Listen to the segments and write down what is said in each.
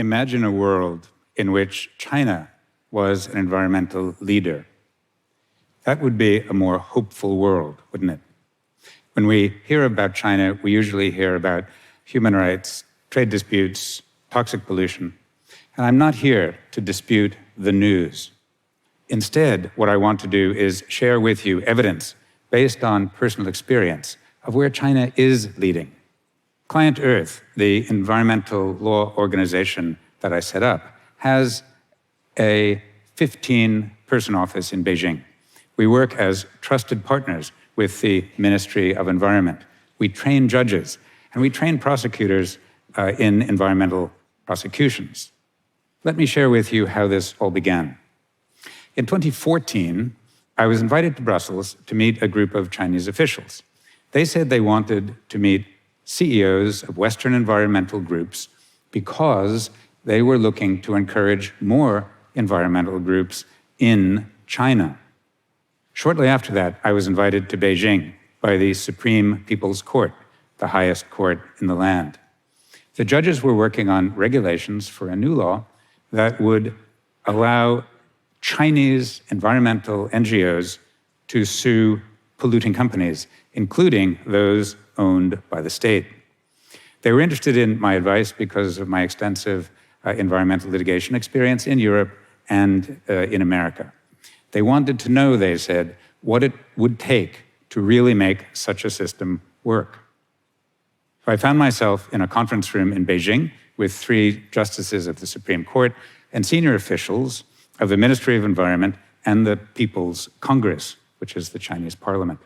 imagine a world in which China was an environmental leader. That would be a more hopeful world, wouldn't it? When we hear about China, we usually hear about human rights, trade disputes, toxic pollution. And I'm not here to dispute the news. Instead, what I want to do is share with you evidence based on personal experience of where China is leading. Client Earth, the environmental law organization that I set up, has a 15-person office in Beijing. We work as trusted partners with the Ministry of Environment. We train judges, and we train prosecutors in environmental prosecutions. Let me share with you how this all began. In 2014, I was invited to Brussels to meet a group of Chinese officials. They said they wanted to meet CEOs of Western environmental groups because they were looking to encourage more environmental groups in China. Shortly after that, I was invited to Beijing by the Supreme People's Court, the highest court in the land. The judges were working on regulations for a new law that would allow Chinese environmental NGOs to sue polluting companies, including those owned by the state. They were interested in my advice because of my extensive environmental litigation experience in Europe and in America. They wanted to know, they said, what it would take to really make such a system work. So I found myself in a conference room in Beijing with 3 justices of the Supreme Court and senior officials of the Ministry of Environment and the People's Congress, which is the Chinese parliament.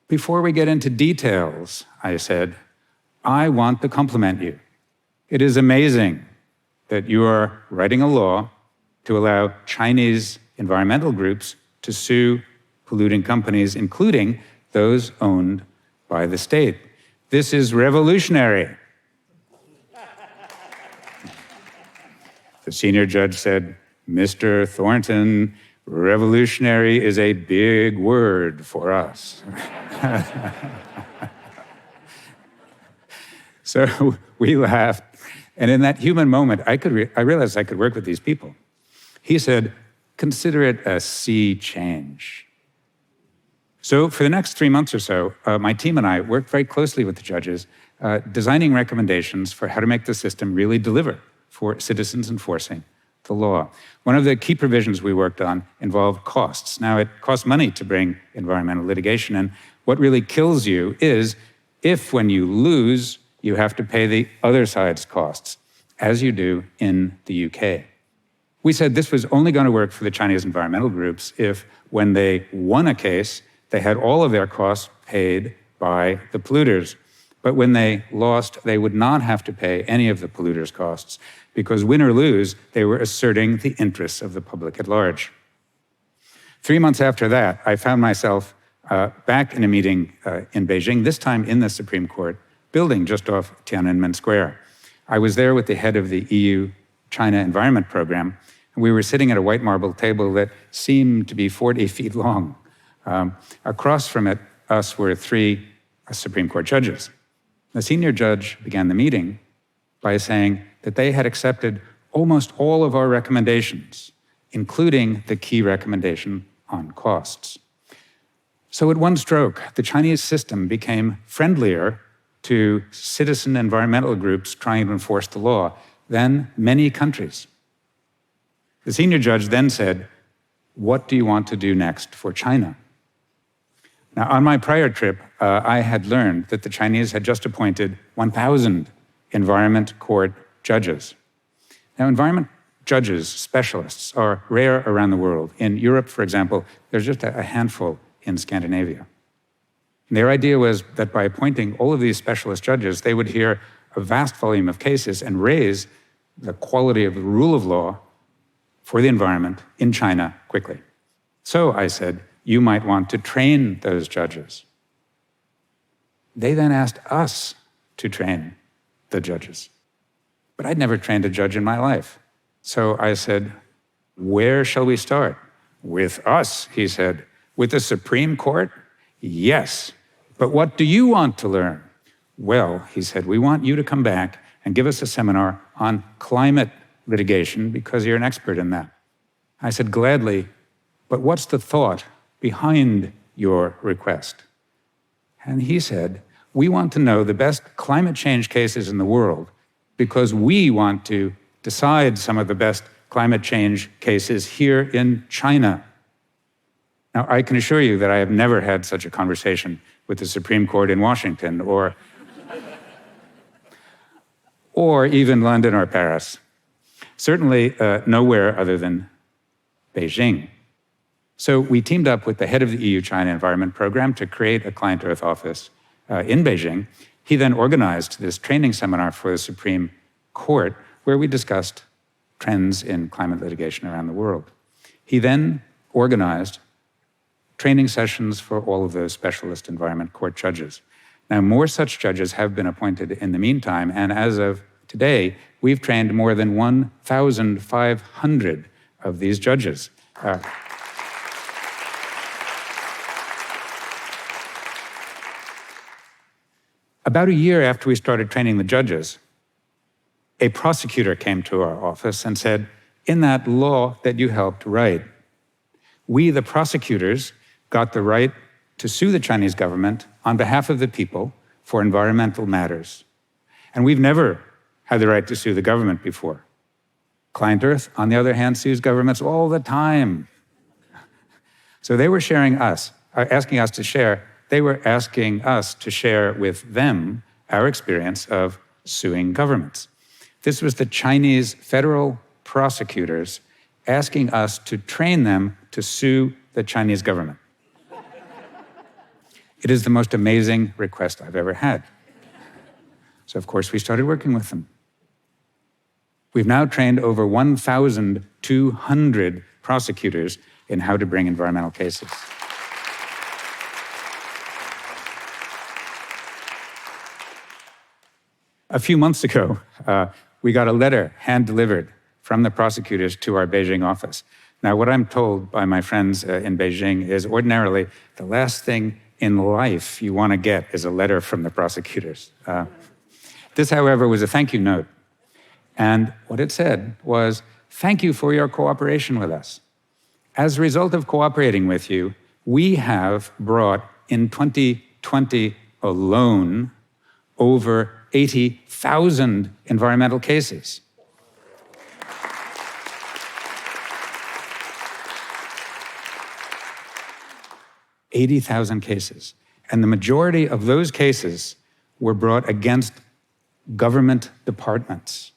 Before we get into details, I said, I want to compliment you. It is amazing that you are writing a law to allow Chinese environmental groups to sue polluting companies, including those owned by the state. This is revolutionary. The senior judge said, Mr. Thornton, revolutionary is a big word for us. So we laughed. And in that human moment, I realized I could work with these people. He said, consider it a sea change. So for the next 3 months or so, my team and I worked very closely with the judges, designing recommendations for how to make the system really deliver for citizens enforcing the law. One of the key provisions we worked on involved costs. Now, it costs money to bring environmental litigation, and what really kills you is if, when you lose, you have to pay the other side's costs, as you do in the UK. We said this was only going to work for the Chinese environmental groups if, when they won a case, they had all of their costs paid by the polluters. But when they lost, they would not have to pay any of the polluters' costs, because win or lose, they were asserting the interests of the public at large. 3 months after that, I found myself back in a meeting in Beijing, this time in the Supreme Court building just off Tiananmen Square. I was there with the head of the EU-China Environment Program, and we were sitting at a white marble table that seemed to be 40 feet long. Across from us were 3 Supreme Court judges. The senior judge began the meeting by saying that they had accepted almost all of our recommendations, including the key recommendation on costs. So at one stroke, the Chinese system became friendlier to citizen environmental groups trying to enforce the law than many countries. The senior judge then said, what do you want to do next for China? Now, on my prior trip, I had learned that the Chinese had just appointed 1,000 environment court judges. Now, environment judges, specialists, are rare around the world. In Europe, for example, there's just a handful in Scandinavia. And their idea was that by appointing all of these specialist judges, they would hear a vast volume of cases and raise the quality of the rule of law for the environment in China quickly. So I said, you might want to train those judges. They then asked us to train the judges. But I'd never trained a judge in my life. So I said, where shall we start? With us, he said. With the Supreme Court? Yes. But what do you want to learn? Well, he said, we want you to come back and give us a seminar on climate litigation because you're an expert in that. I said, gladly, but what's the thought behind your request? And he said, we want to know the best climate change cases in the world because we want to decide some of the best climate change cases here in China. Now, I can assure you that I have never had such a conversation with the Supreme Court in Washington or even London or Paris. Certainly nowhere other than Beijing. So we teamed up with the head of the EU-China Environment Program to create a Client Earth office in Beijing. He then organized this training seminar for the Supreme Court where we discussed trends in climate litigation around the world. He then organized training sessions for all of those specialist environment court judges. Now, more such judges have been appointed in the meantime, and as of today, we've trained more than 1,500 of these judges. About a year after we started training the judges, a prosecutor came to our office and said, in that law that you helped write, we, the prosecutors, got the right to sue the Chinese government on behalf of the people for environmental matters. And we've never had the right to sue the government before. Client Earth, on the other hand, sues governments all the time. So they were asking us to share with them our experience of suing governments. This was the Chinese federal prosecutors asking us to train them to sue the Chinese government. It is the most amazing request I've ever had. So, of course, we started working with them. We've now trained over 1,200 prosecutors in how to bring environmental cases. A few months ago, we got a letter hand-delivered from the prosecutors to our Beijing office. Now, what I'm told by my friends in Beijing is ordinarily the last thing in life you want to get is a letter from the prosecutors. This, however, was a thank you note. And what it said was, thank you for your cooperation with us. As a result of cooperating with you, we have brought in 2020 alone over 80,000 environmental cases. $80,000 cases. And the majority of those cases were brought against government departments.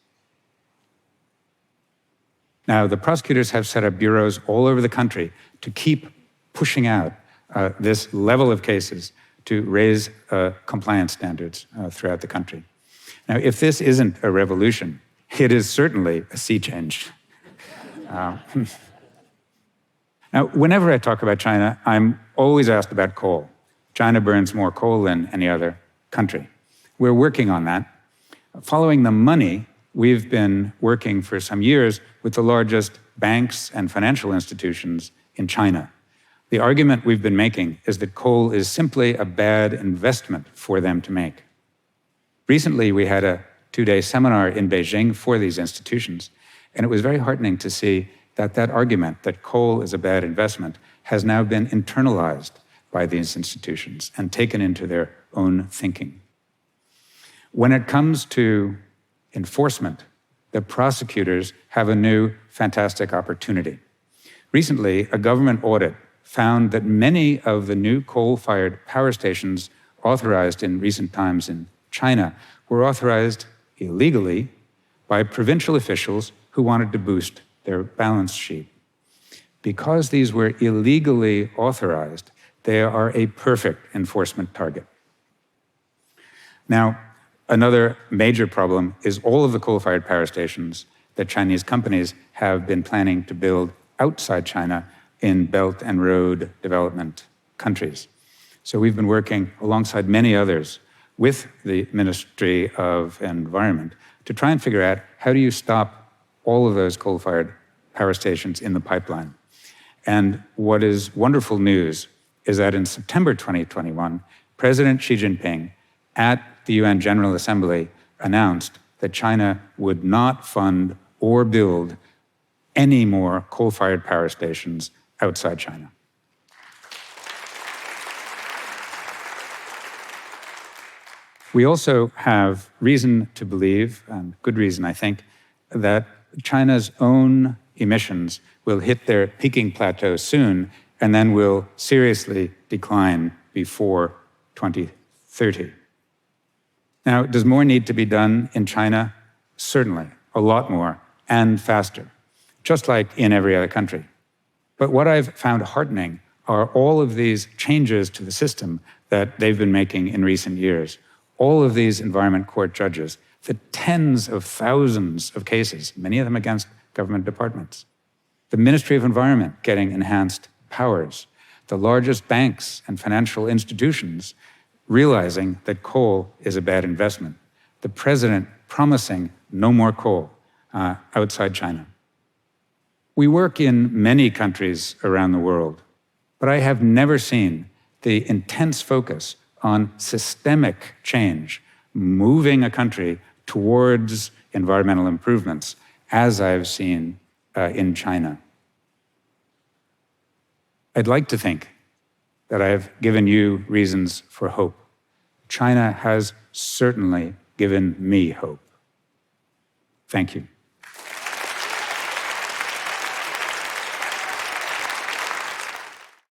Now, the prosecutors have set up bureaus all over the country to keep pushing out this level of cases to raise compliance standards throughout the country. Now, if this isn't a revolution, it is certainly a sea change. Now, whenever I talk about China, I'm always asked about coal. China burns more coal than any other country. We're working on that. Following the money, we've been working for some years with the largest banks and financial institutions in China. The argument we've been making is that coal is simply a bad investment for them to make. Recently, we had a 2-day seminar in Beijing for these institutions, and it was very heartening to see that argument that coal is a bad investment has now been internalized by these institutions and taken into their own thinking. When it comes to enforcement, the prosecutors have a new fantastic opportunity. Recently, a government audit found that many of the new coal-fired power stations authorized in recent times in China were authorized illegally by provincial officials who wanted to boost their balance sheet. Because these were illegally authorized, they are a perfect enforcement target. Now, another major problem is all of the coal-fired power stations that Chinese companies have been planning to build outside China in Belt and Road development countries. So we've been working alongside many others with the Ministry of Environment to try and figure out how do you stop all of those coal-fired power stations in the pipeline. And what is wonderful news is that in September 2021, President Xi Jinping at the UN General Assembly announced that China would not fund or build any more coal-fired power stations outside China. We also have reason to believe, and good reason, I think, that China's own emissions will hit their peaking plateau soon and then will seriously decline before 2030. Now, does more need to be done in China? Certainly, a lot more and faster, just like in every other country. But what I've found heartening are all of these changes to the system that they've been making in recent years. All of these environment court judges, the tens of thousands of cases, many of them against government departments. The Ministry of Environment getting enhanced powers. The largest banks and financial institutions realizing that coal is a bad investment. The president promising no more coal outside China. We work in many countries around the world, but I have never seen the intense focus on systemic change, moving a country towards environmental improvements, as I've seen in China. I'd like to think that I've given you reasons for hope. China has certainly given me hope. Thank you.